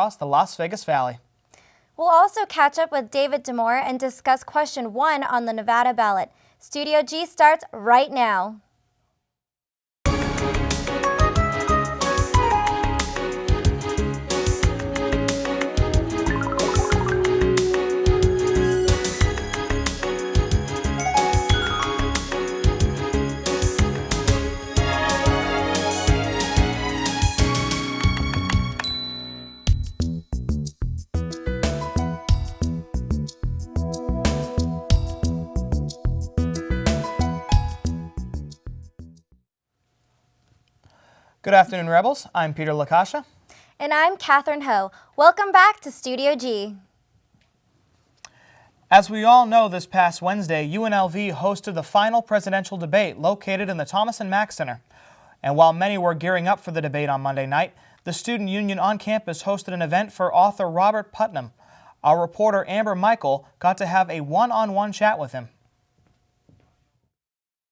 across the Las Vegas Valley. We'll also catch up with David Damore and discuss question 1 on the Nevada ballot. Studio G starts right now. Good afternoon, Rebels. I'm Peter Lakasha. And I'm Catherine Ho. Welcome back to Studio G. As we all know, this past Wednesday, UNLV hosted the final presidential debate located in the Thomas & Mack Center. And while many were gearing up for the debate on Monday night, the student union on campus hosted an event for author Robert Putnam. Our reporter Amber Michael got to have a one-on-one chat with him.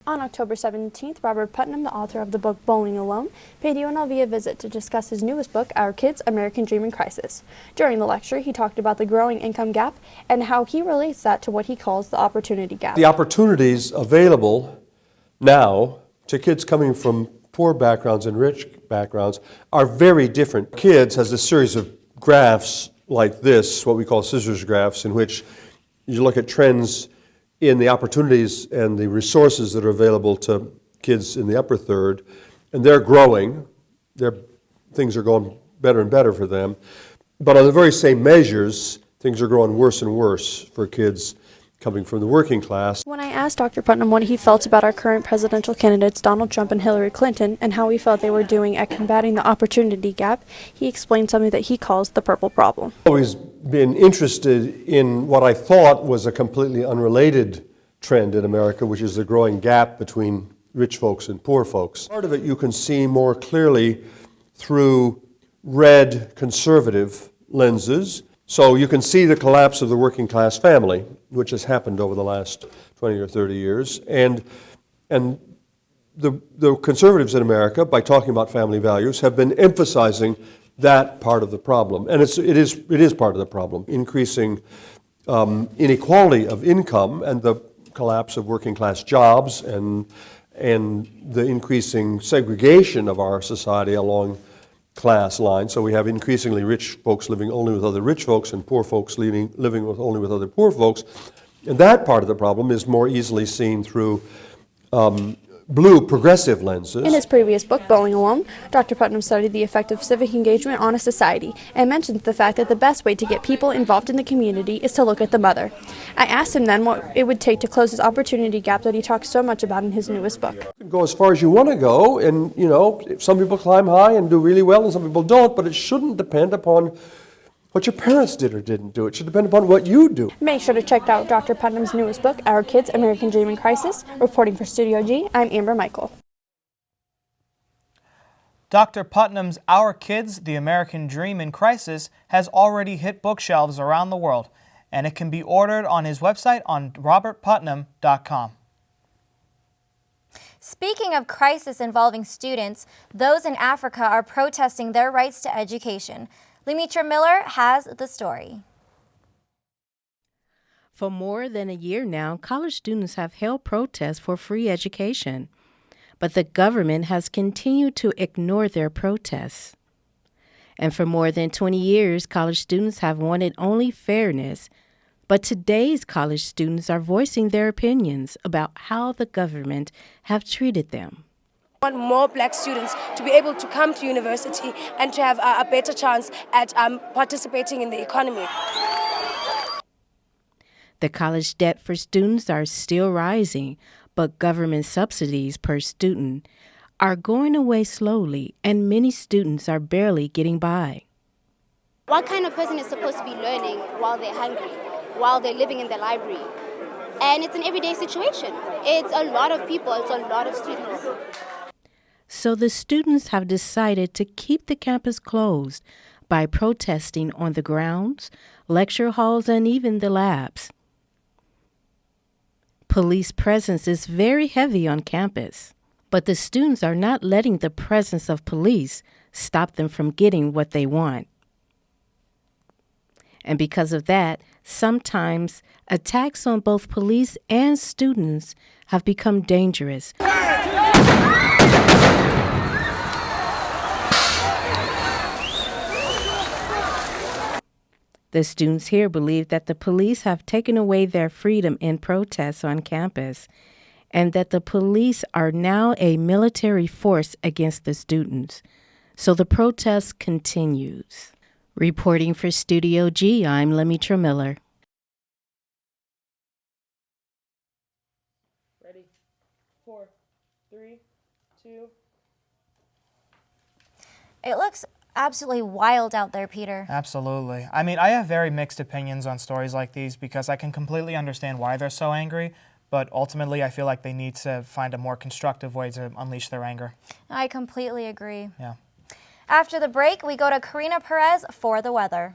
On October 17th, Robert Putnam, the author of the book Bowling Alone, paid UNLV a visit to discuss his newest book, Our Kids, American Dream in Crisis. During the lecture, he talked about the growing income gap and how he relates that to what he calls the opportunity gap. The opportunities available now to kids coming from poor backgrounds and rich backgrounds are very different. Kids has a series of graphs like this, what we call scissors graphs, in which you look at trends in the opportunities and the resources that are available to kids in the upper third, and they're growing. Things are going better and better for them. But on the very same measures, things are growing worse and worse for kids coming from the working class. When I asked Dr. Putnam what he felt about our current presidential candidates, Donald Trump and Hillary Clinton, and how he felt they were doing at combating the opportunity gap, he explained something that he calls the purple problem. I've always been interested in what I thought was a completely unrelated trend in America, which is the growing gap between rich folks and poor folks. Part of it you can see more clearly through red conservative lenses. So you can see the collapse of the working class family, which has happened over the last 20 or 30 years. And the conservatives in America, by talking about family values, have been emphasizing that part of the problem. And it is part of the problem, increasing inequality of income and the collapse of working class jobs and the increasing segregation of our society along class line. So we have increasingly rich folks living only with other rich folks and poor folks living only with other poor folks. And that part of the problem is more easily seen through blue progressive lenses. In his previous book, Bowling Alone, Dr. Putnam studied the effect of civic engagement on a society and mentioned the fact that the best way to get people involved in the community is to look at the mother. I asked him then what it would take to close his opportunity gap that he talks so much about in his newest book. You can go as far as you want to go, and some people climb high and do really well and some people don't, but it shouldn't depend upon what your parents did or didn't do. It should depend upon what you do. Make sure to check out Dr. Putnam's newest book, Our Kids, American Dream in Crisis. Reporting for Studio G, I'm Amber Michael. Dr. Putnam's Our Kids, The American Dream in Crisis has already hit bookshelves around the world, and it can be ordered on his website on robertputnam.com. Speaking of crisis involving students, those in Africa are protesting their rights to education. Lemitra Miller has the story. For more than a year now, college students have held protests for free education, but the government has continued to ignore their protests. And for more than 20 years, college students have wanted only fairness, but today's college students are voicing their opinions about how the government have treated them. I want more black students to be able to come to university and to have a better chance at participating in the economy. The college debt for students are still rising, but government subsidies per student are going away slowly, and many students are barely getting by. What kind of person is supposed to be learning while they're hungry, while they're living in the library? And it's an everyday situation. It's a lot of people, it's a lot of students. So the students have decided to keep the campus closed by protesting on the grounds, lecture halls, and even the labs. Police presence is very heavy on campus, but the students are not letting the presence of police stop them from getting what they want. And because of that, sometimes attacks on both police and students have become dangerous. The students here believe that the police have taken away their freedom in protests on campus, and that the police are now a military force against the students. So the protest continues. Reporting for Studio G, I'm Lemitra Miller. Ready? 4, 3, 2. It looks absolutely wild out there, Peter. Absolutely. I mean, I have very mixed opinions on stories like these because I can completely understand why they're so angry, but ultimately I feel like they need to find a more constructive way to unleash their anger. I completely agree. Yeah. After the break, we go to Karina Perez for the weather.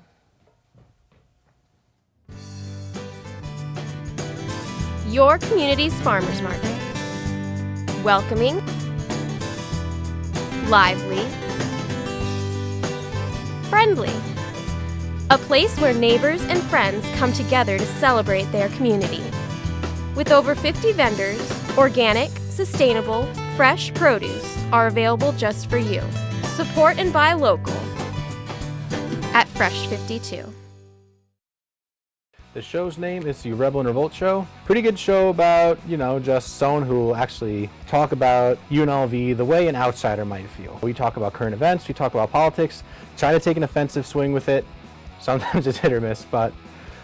Your community's farmers market. Welcoming, lively, friendly. A place where neighbors and friends come together to celebrate their community. With over 50 vendors, organic, sustainable, fresh produce are available just for you. Support and buy local at Fresh 52. The show's name is the Rebel and Revolt Show. Pretty good show about, just someone who will actually talk about UNLV the way an outsider might feel. We talk about current events, we talk about politics, try to take an offensive swing with it. Sometimes it's hit or miss, but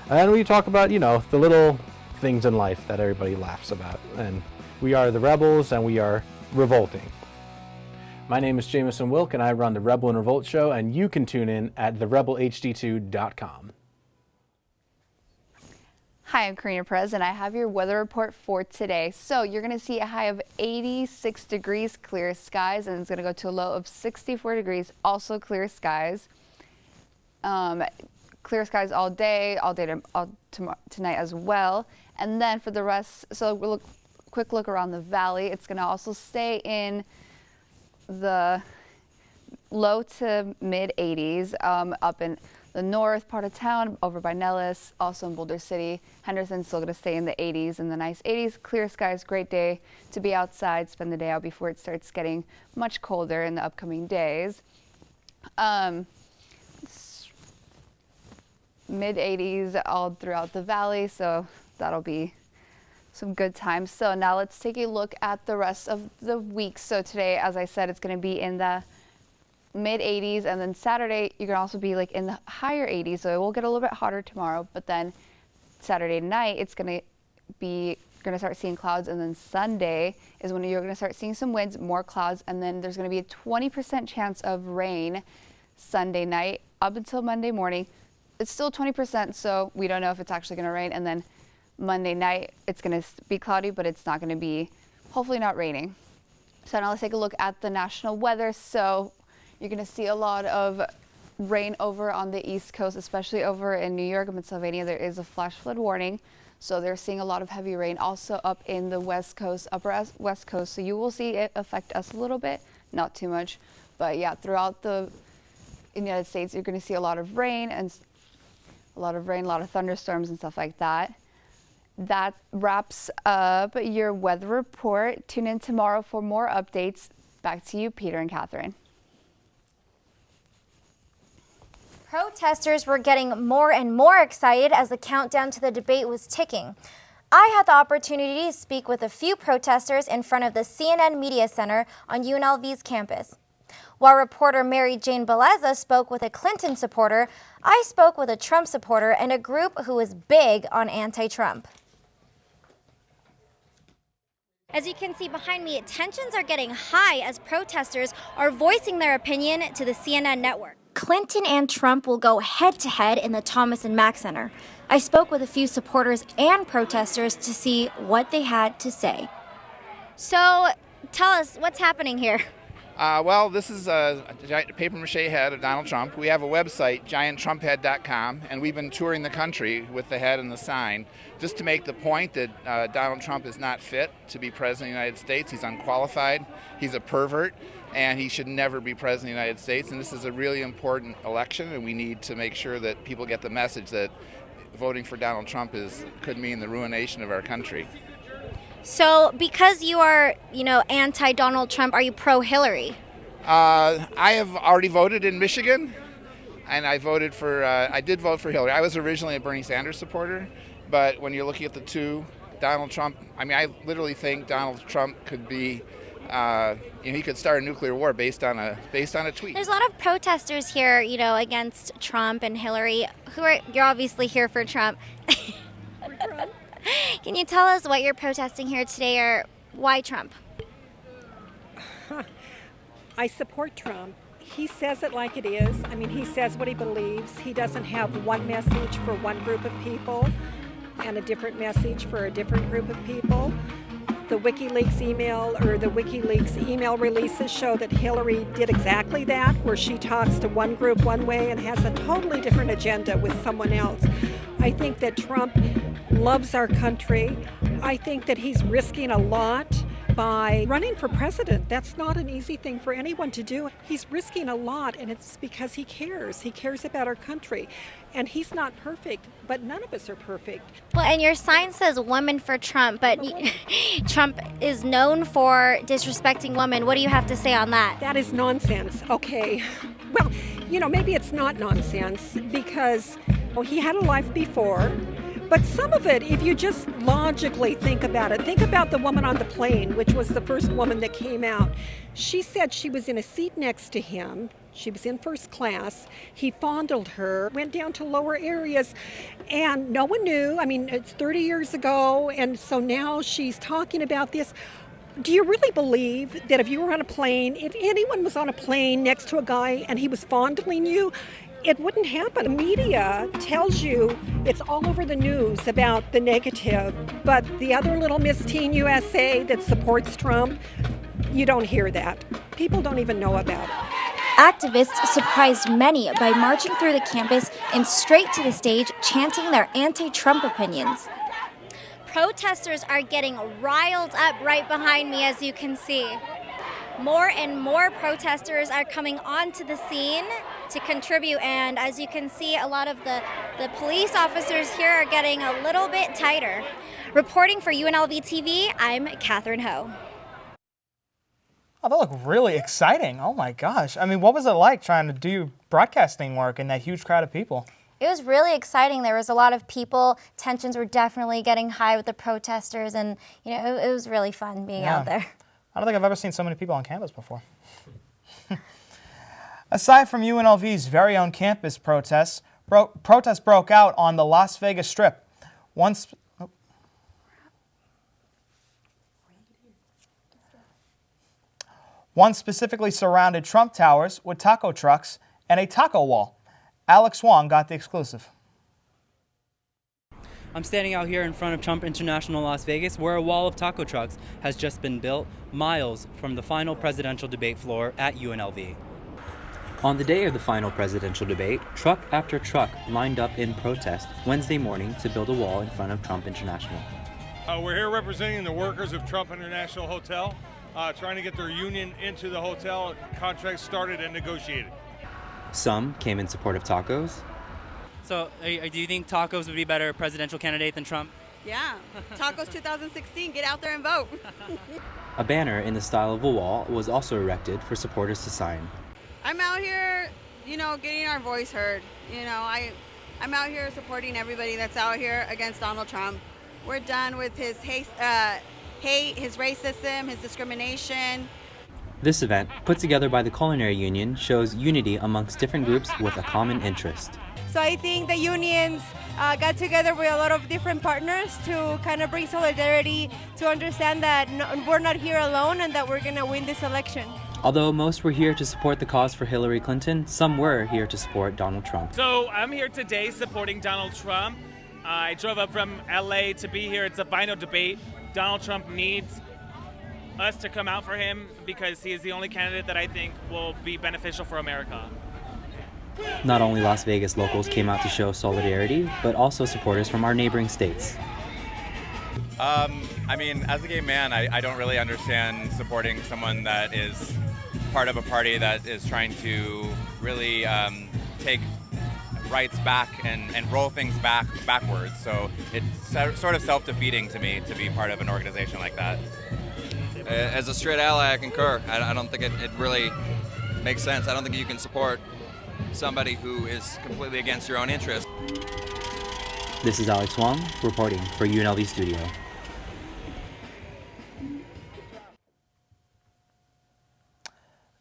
then we talk about, the little things in life that everybody laughs about. And we are the Rebels and we are revolting. My name is Jameson Wilk and I run the Rebel and Revolt Show, and you can tune in at therebelhd2.com. Hi, I'm Karina Perez, and I have your weather report for today. So you're going to see a high of 86 degrees, clear skies, and it's going to go to a low of 64 degrees, also clear skies. Clear skies all day tonight as well. And then for the rest, so we'll quick look around the valley. It's going to also stay in the low to mid 80s up in the north part of town, over by Nellis, also in Boulder City. Henderson's still going to stay in the 80s, in the nice 80s. Clear skies, great day to be outside, spend the day out before it starts getting much colder in the upcoming days. Mid 80s all throughout the valley, so that'll be some good times. So now let's take a look at the rest of the week. So today, as I said, it's going to be in the mid 80s, and then Saturday you're gonna also be like in the higher 80s, so it will get a little bit hotter tomorrow, but then Saturday night it's gonna start seeing clouds, and then Sunday is when you're gonna start seeing some winds, more clouds, and then there's gonna be a 20% chance of rain Sunday night up until Monday morning. It's still 20%, so we don't know if it's actually gonna rain, and then Monday night it's gonna be cloudy, but it's not gonna be, hopefully not raining. So now let's take a look at the national weather. So you're going to see a lot of rain over on the East Coast, especially over in New York and Pennsylvania. There is a flash flood warning, so they're seeing a lot of heavy rain. Also up in the West Coast, upper West Coast, so you will see it affect us a little bit, not too much. But yeah, throughout the United States, you're going to see a lot of rain, a lot of thunderstorms and stuff like that. That wraps up your weather report. Tune in tomorrow for more updates. Back to you, Peter and Catherine. Protesters were getting more and more excited as the countdown to the debate was ticking. I had the opportunity to speak with a few protesters in front of the CNN Media Center on UNLV's campus. While reporter Mary Jane Beleza spoke with a Clinton supporter, I spoke with a Trump supporter and a group who is big on anti-Trump. As you can see behind me, tensions are getting high as protesters are voicing their opinion to the CNN network. Clinton and Trump will go head-to-head in the Thomas and Mack Center. I spoke with a few supporters and protesters to see what they had to say. So, tell us, what's happening here? Well, this is a giant papier-mâché head of Donald Trump. We have a website, gianttrumphead.com, and we've been touring the country with the head and the sign just to make the point that Donald Trump is not fit to be president of the United States. He's unqualified, he's a pervert, and he should never be president of the United States. And this is a really important election, and we need to make sure that people get the message that voting for Donald Trump could mean the ruination of our country. So, because you are, anti-Donald Trump, are you pro-Hillary? I have already voted in Michigan, and I did vote for Hillary. I was originally a Bernie Sanders supporter, but when you're looking at the two, Donald Trump, I literally think Donald Trump could be, he could start a nuclear war based on a tweet. There's a lot of protesters here, against Trump and Hillary. You're obviously here for Trump. Can you tell us what you're protesting here today, or why Trump? I support Trump. He says it like it is. He says what he believes. He doesn't have one message for one group of people and a different message for a different group of people. The WikiLeaks email releases show that Hillary did exactly that, where she talks to one group one way and has a totally different agenda with someone else. I think that Trump loves our country. I think that he's risking a lot by running for president. That's not an easy thing for anyone to do. He's risking a lot, and it's because he cares. He cares about our country. And he's not perfect, but none of us are perfect. Well, and your sign says women for Trump, but Trump is known for disrespecting women. What do you have to say on that? That is nonsense. Okay. Well, maybe it's not nonsense because he had a life before. But some of it, if you just logically think about it, think about the woman on the plane, which was the first woman that came out. She said she was in a seat next to him. She was in first class. He fondled her, went down to lower areas, and no one knew. It's 30 years ago, and so now she's talking about this. Do you really believe that if you were on a plane, if anyone was on a plane next to a guy and he was fondling you, it wouldn't happen? The media tells you, it's all over the news about the negative, but the other little Miss Teen USA that supports Trump, you don't hear that. People don't even know about it. Activists surprised many by marching through the campus and straight to the stage, chanting their anti-Trump opinions. Protesters are getting riled up right behind me, as you can see. More and more protesters are coming onto the scene to contribute, and as you can see, a lot of the police officers here are getting a little bit tighter. Reporting for UNLV-TV, I'm Catherine Ho. Oh, that looked really exciting. Oh my gosh. What was it like trying to do broadcasting work in that huge crowd of people? It was really exciting. There was a lot of people. Tensions were definitely getting high with the protesters, and it was really fun being out there. I don't think I've ever seen so many people on campus before. Aside from UNLV's very own campus protests, protests broke out on the Las Vegas Strip. One specifically surrounded Trump Towers with taco trucks and a taco wall. Alex Wong got the exclusive. I'm standing out here in front of Trump International Las Vegas, where a wall of taco trucks has just been built miles from the final presidential debate floor at UNLV. On the day of the final presidential debate, truck after truck lined up in protest Wednesday morning to build a wall in front of Trump International. We're here representing the workers of Trump International Hotel, trying to get their union into the hotel, contracts started and negotiated. Some came in support of tacos. So, do you think tacos would be a better presidential candidate than Trump? Yeah, tacos 2016, get out there and vote. A banner in the style of a wall was also erected for supporters to sign. I'm out here, getting our voice heard. I'm out here supporting everybody that's out here against Donald Trump. We're done with his hate, his racism, his discrimination. This event, put together by the Culinary Union, shows unity amongst different groups with a common interest. So I think the unions got together with a lot of different partners to kind of bring solidarity, to understand that we're not here alone and that we're going to win this election. Although most were here to support the cause for Hillary Clinton, some were here to support Donald Trump. So I'm here today supporting Donald Trump. I drove up from LA to be here. It's a final debate. Donald Trump needs us to come out for him because he is the only candidate that I think will be beneficial for America. Not only Las Vegas locals came out to show solidarity, but also supporters from our neighboring states. I mean, as a gay man, I don't really understand supporting someone that is part of a party that is trying to really take rights back and roll things backwards. So it's sort of self-defeating to me to be part of an organization like that. As a straight ally, I concur. I don't think it really makes sense. I don't think you can support somebody who is completely against your own interests. This is Alex Wong reporting for UNLV Studio.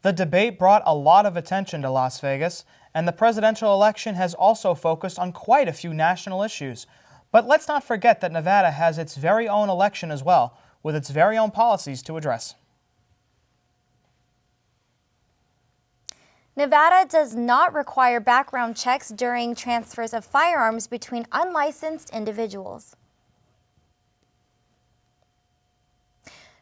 The debate brought a lot of attention to Las Vegas, and the presidential election has also focused on quite a few national issues. But let's not forget that Nevada has its very own election as well, with its very own policies to address. Nevada does not require background checks during transfers of firearms between unlicensed individuals.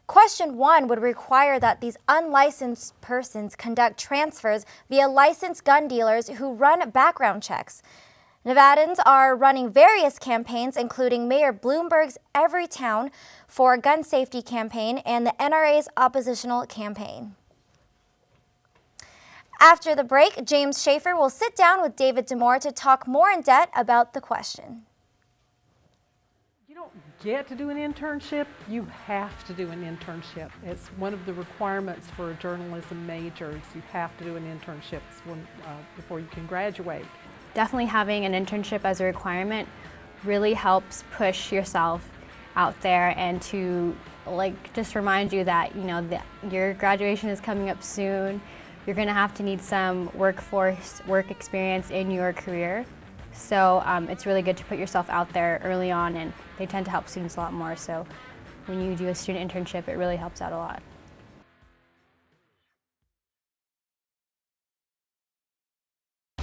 Question 1 would require that these unlicensed persons conduct transfers via licensed gun dealers who run background checks. Nevadans are running various campaigns, including Mayor Bloomberg's Every Town for a Gun Safety campaign and the NRA's oppositional campaign. After the break, James Schaefer will sit down with David Damore to talk more in depth about the question. You don't get to do an internship, you have to do an internship. It's one of the requirements for a journalism major. You have to do an internship before you can graduate. Definitely having an internship as a requirement really helps push yourself out there and to just remind you that your graduation is coming up soon. You're going to have to need some work experience in your career. So it's really good to put yourself out there early on, and they tend to help students a lot more. So when you do a student internship, it really helps out a lot.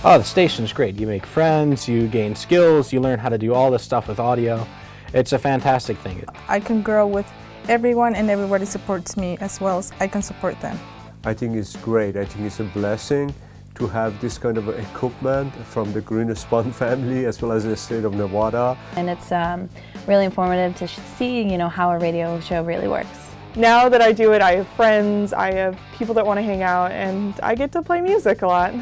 Oh, the station's great. You make friends, you gain skills, you learn how to do all this stuff with audio. It's a fantastic thing. I can grow with everyone and everybody supports me as well as I can support them. I think it's great. I think it's a blessing to have this kind of equipment from the Green Spawn family as well as the state of Nevada. And it's really informative to see, how a radio show really works. Now that I do it, I have friends, I have people that want to hang out, and I get to play music a lot.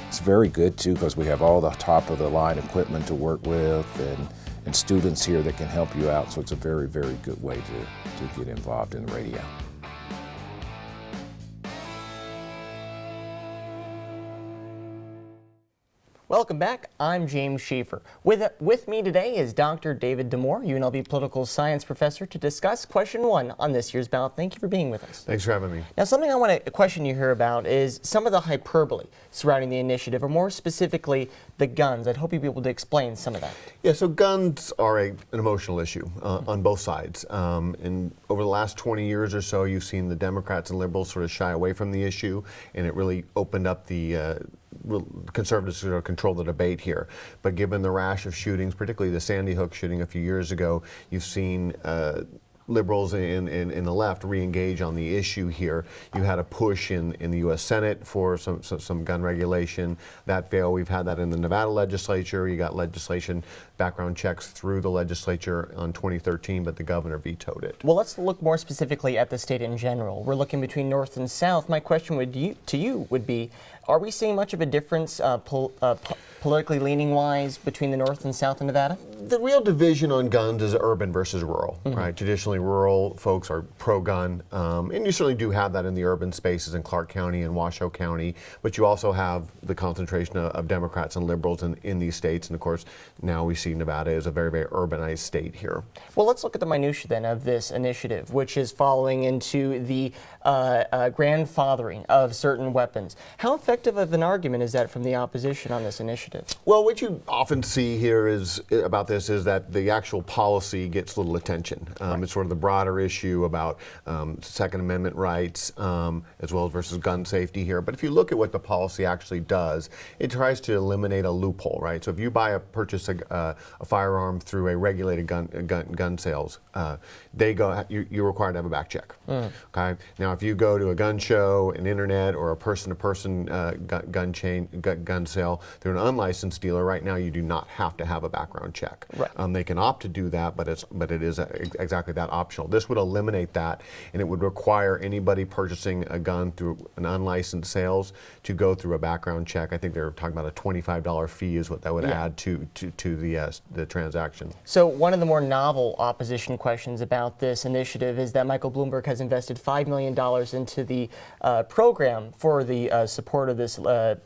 It's very good too because we have all the top of the line equipment to work with and students here that can help you out. So it's a very, very good way to get involved in the radio. Welcome back. I'm James Schaefer. With me today is Dr. David Damore, UNLV Political Science Professor, to discuss question 1 on this year's ballot. Thank you for being with us. Thanks for having me. Now, something I want to question you here about is some of the hyperbole surrounding the initiative, or more specifically, the guns. I'd hope you'd be able to explain some of that. Yeah, so guns are an emotional issue on both sides. And over the last 20 years or so, you've seen the Democrats and liberals sort of shy away from the issue, and it really opened up the conservatives sort of control the debate here. But given the rash of shootings, particularly the Sandy Hook shooting a few years ago, you've seen liberals in the left re-engage on the issue here. You had a push in the U.S. Senate for some gun regulation. That failed. We've had that in the Nevada legislature. You got legislation, background checks through the legislature on 2013, but the governor vetoed it. Well, let's look more specifically at the state in general. We're looking between North and South. My question to you would be, are we seeing much of a difference politically leaning-wise between the North and South in Nevada? The real division on guns is urban versus rural, right? Traditionally, rural folks are pro-gun, and you certainly do have that in the urban spaces in Clark County and Washoe County, but you also have the concentration of Democrats and liberals in these states, and of course, now we see Nevada as a very, very urbanized state here. Well, let's look at the minutiae then of this initiative, which is following into the grandfathering of certain weapons. How effective effective of an argument is that from the opposition on this initiative? Well, what you often see here is about this is that the actual policy gets little attention. It's sort of the broader issue about Second Amendment rights as well as versus gun safety here. But if you look at what the policy actually does, it tries to eliminate a loophole, right? So if you purchase a firearm through a regulated gun sales, you're required to have a back check. Okay. Now, if you go to a gun show, an internet, or a person-to-person gun sale through an unlicensed dealer, right now you do not have to have a background check. Right. They can opt to do that, but it is exactly that optional. This would eliminate that, and it would require anybody purchasing a gun through an unlicensed sales to go through a background check. I think they're talking about a $25 fee is what that would add to the transaction. So one of the more novel opposition questions about this initiative is that Michael Bloomberg has invested $5 million into the program for the support of this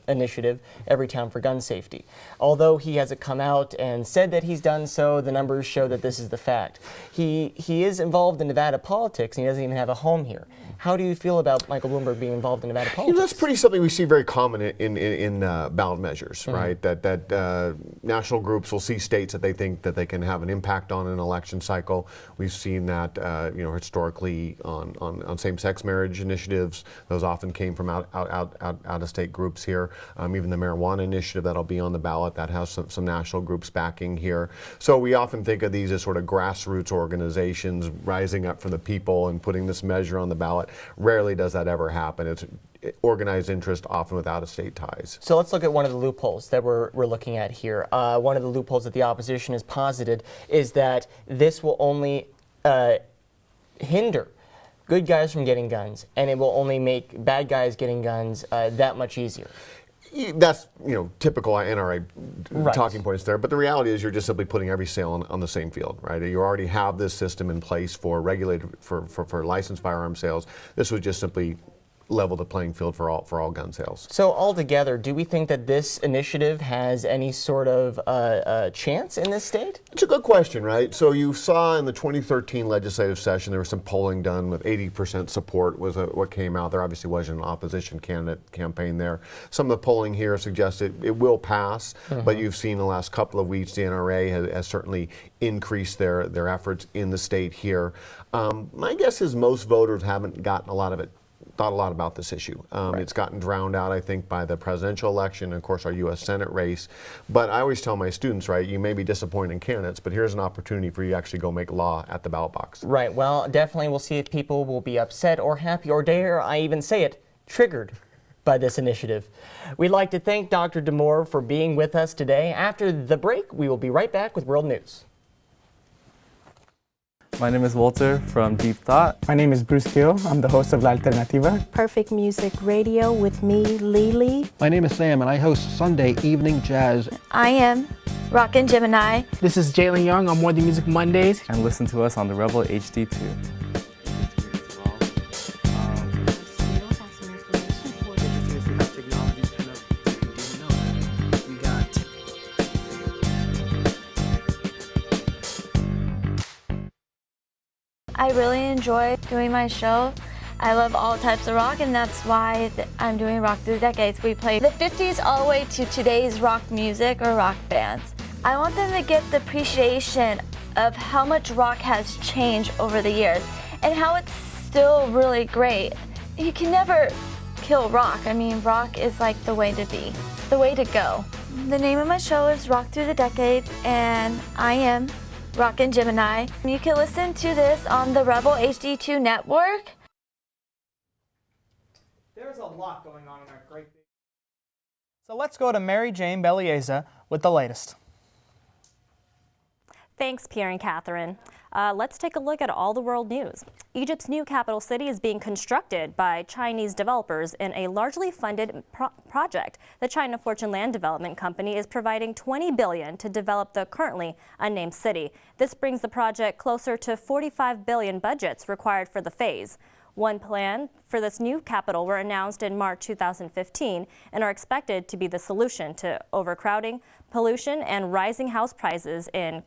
initiative, Every Town for Gun Safety. Although he hasn't come out and said that he's done so, the numbers show that this is the fact. He is involved in Nevada politics, and he doesn't even have a home here. How do you feel about Michael Bloomberg being involved in Nevada politics? That's pretty something we see very common in ballot measures, right? That national groups will see states that they think that they can have an impact on an election cycle. We've seen that historically on same-sex marriage initiatives. Those often came from out-of-state groups here. Even the marijuana initiative that'll be on the ballot, that has some national groups backing here. So we often think of these as sort of grassroots organizations rising up from the people and putting this measure on the ballot. Rarely does that ever happen. It's organized interest, often with out-of-state ties. So let's look at one of the loopholes that we're looking at here. One of the loopholes that the opposition has posited is that this will only hinder good guys from getting guns, and it will only make bad guys getting guns that much easier. That's typical NRA talking points there, but the reality is you're just simply putting every sale on the same field, right? You already have this system in place for regulated for licensed firearm sales. This would just simply level the playing field for all gun sales. So altogether, do we think that this initiative has any sort of chance in this state? It's a good question, right? So you saw in the 2013 legislative session, there was some polling done with 80% support was what came out. There obviously wasn't an opposition candidate campaign there. Some of the polling here suggested it will pass, but you've seen in the last couple of weeks, the NRA has certainly increased their efforts in the state here. My guess is most voters haven't gotten thought a lot about this issue. It's gotten drowned out, I think, by the presidential election and, of course, our U.S. Senate race. But I always tell my students, right, you may be disappointed in candidates, but here's an opportunity for you to actually go make law at the ballot box. Right. Well, definitely we'll see if people will be upset or happy, or dare I even say it, triggered by this initiative. We'd like to thank Dr. Damore for being with us today. After the break, we will be right back with World News. My name is Walter from Deep Thought. My name is Bruce Gill. I'm the host of La Alternativa. Perfect Music Radio with me, Lily. My name is Sam, and I host Sunday Evening Jazz. I am Rockin' Gemini. This is Jalen Young on More Than Music Mondays. And listen to us on the Rebel HD2. I really enjoy doing my show. I love all types of rock, and that's why I'm doing Rock Through the Decades. We play the 50s all the way to today's rock music or rock bands. I want them to get the appreciation of how much rock has changed over the years and how it's still really great. You can never kill rock. I mean, rock is like the way to be, the way to go. The name of my show is Rock Through the Decades, and I am Rockin' Gemini. You can listen to this on the Rebel HD2 network. There's a lot going on in our great big... So let's go to Mary Jane Bellieza with the latest. Thanks, Pierre and Catherine. Let's take a look at all the world news. Egypt's new capital city is being constructed by Chinese developers in a largely funded project. The China Fortune Land Development Company is providing $20 billion to develop the currently unnamed city. This brings the project closer to $45 billion budgets required for the phase. One plan for this new capital were announced in March 2015 and are expected to be the solution to overcrowding, pollution, and rising house prices in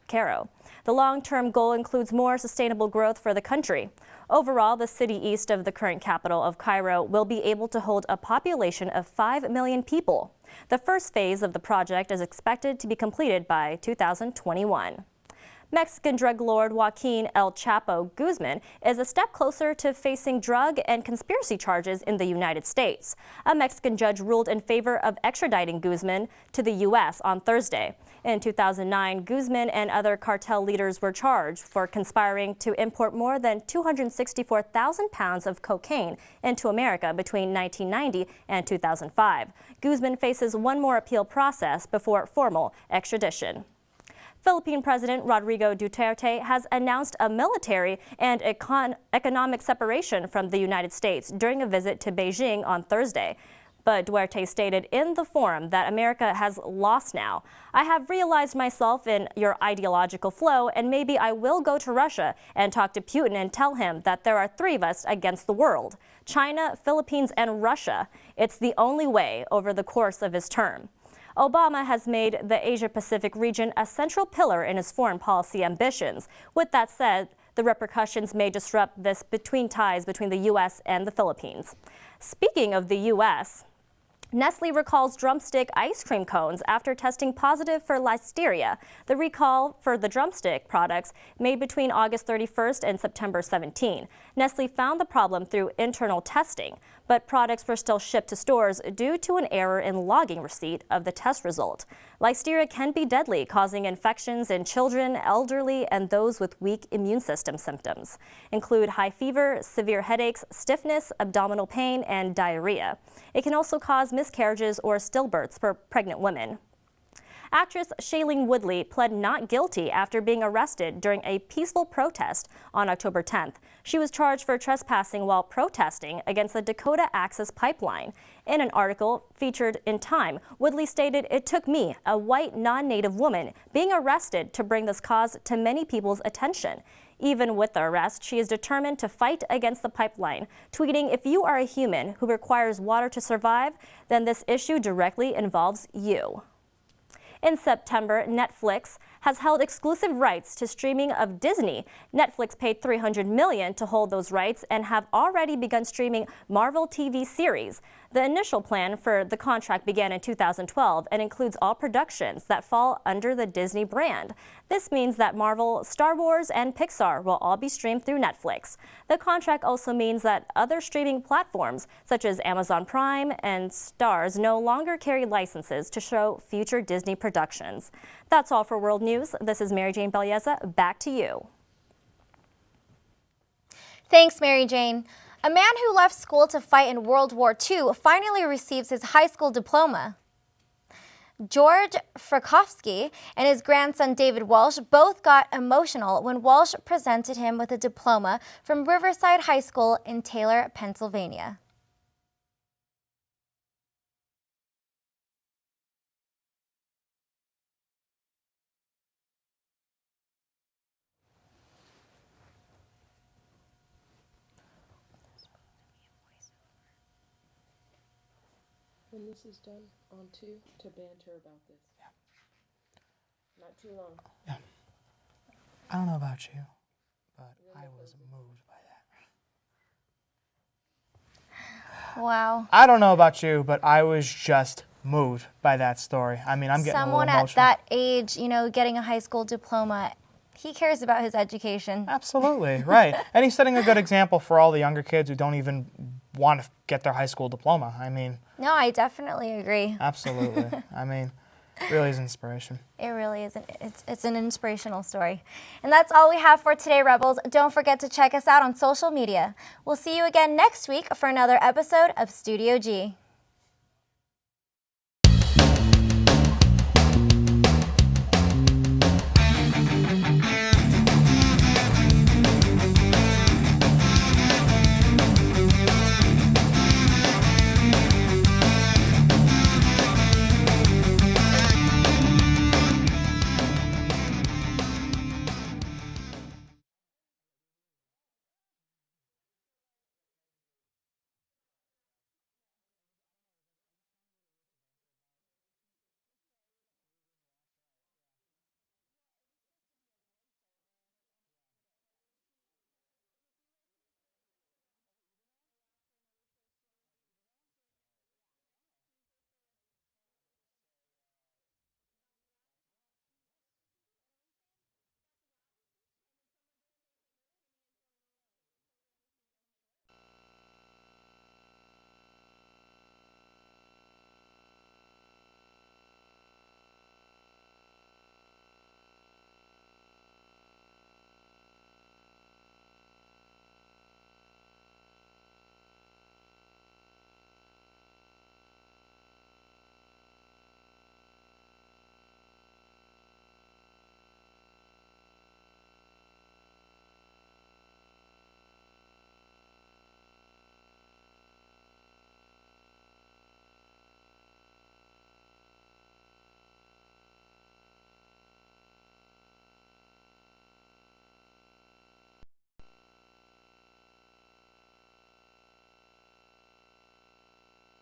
Cairo. The long-term goal includes more sustainable growth for the country. Overall, the city east of the current capital of Cairo will be able to hold a population of 5 million people. The first phase of the project is expected to be completed by 2021. Mexican drug lord Joaquin El Chapo Guzman is a step closer to facing drug and conspiracy charges in the United States. A Mexican judge ruled in favor of extraditing Guzman to the U.S. on Thursday. In 2009, Guzman and other cartel leaders were charged for conspiring to import more than 264,000 pounds of cocaine into America between 1990 and 2005. Guzman faces one more appeal process before formal extradition. Philippine President Rodrigo Duterte has announced a military and economic separation from the United States during a visit to Beijing on Thursday. But Duterte stated in the forum that America has lost now. I have realized myself in your ideological flow, and maybe I will go to Russia and talk to Putin and tell him that there are three of us against the world: China, Philippines, and Russia. It's the only way over the course of his term. Obama has made the Asia-Pacific region a central pillar in his foreign policy ambitions. With that said, the repercussions may disrupt this ties between the U.S. and the Philippines. Speaking of the U.S., Nestle recalls drumstick ice cream cones after testing positive for listeria. The recall for the drumstick products made between August 31st and September 17. Nestle found the problem through internal testing, but products were still shipped to stores due to an error in logging receipt of the test result. Listeria can be deadly, causing infections in children, elderly, and those with weak immune system symptoms. Include high fever, severe headaches, stiffness, abdominal pain, and diarrhea. It can also cause miscarriages or stillbirths for pregnant women. Actress Shailene Woodley pled not guilty after being arrested during a peaceful protest on October 10th. She was charged for trespassing while protesting against the Dakota Access Pipeline. In an article featured in Time, Woodley stated, "It took me, a white non-native woman, being arrested to bring this cause to many people's attention. Even with the arrest, she is determined to fight against the pipeline," tweeting, "If you are a human who requires water to survive, then this issue directly involves you." In September, Netflix has held exclusive rights to streaming of Disney. Netflix paid $300 million to hold those rights and have already begun streaming Marvel TV series. The initial plan for the contract began in 2012 and includes all productions that fall under the Disney brand. This means that Marvel, Star Wars, and Pixar will all be streamed through Netflix. The contract also means that other streaming platforms, such as Amazon Prime and Starz, no longer carry licenses to show future Disney productions. That's all for World News. This is Mary Jane Belleza. Back to you. Thanks, Mary Jane. A man who left school to fight in World War II finally receives his high school diploma. George Frykowski and his grandson David Walsh both got emotional when Walsh presented him with a diploma from Riverside High School in Taylor, Pennsylvania. When this is done, on to banter about this. Yeah. Not too long. Yeah. I don't know about you, but I was moved by that. Wow. I don't know about you, but I was just moved by that story. I mean, I'm getting Someone a little emotional. at that age, you know, getting a high school diploma, he cares about his education. Absolutely, right. And he's setting a good example for all the younger kids who don't even want to get their high school diploma. I mean... No, I definitely agree. Absolutely. I mean, it really is inspiration. It really is. It's an inspirational story. And that's all we have for today, Rebels. Don't forget to check us out on social media. We'll see you again next week for another episode of Studio G.